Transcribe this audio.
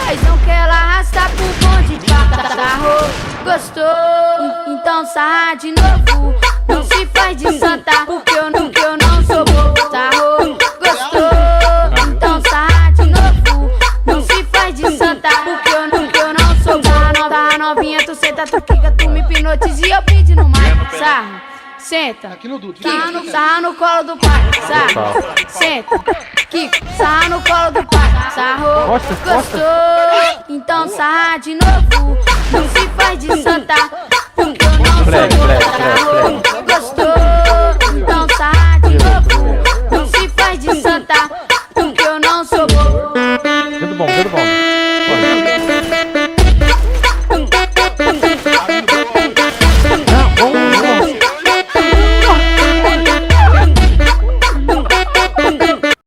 Mas não quer ela arrastar pro bonde. Sarrou, gostou? Então sarra de novo. Não se faz de santa, porque eu não sou bobo. Sarrou, gostou? Então sarra de novo. Não se faz de santa, porque eu não sou bobo. Tá novinha, tu senta, tu quica, tu me hipnotiza e eu pedi no mar. Sarra, senta, Aqui no Dudu. sarra no colo do pai. Sarra, senta, quica, sarra no colo do pai. Sarrou, gostou? Então sarra de novo. Não se faz de santa, porque eu não sou bobo. Sarrou, gostou?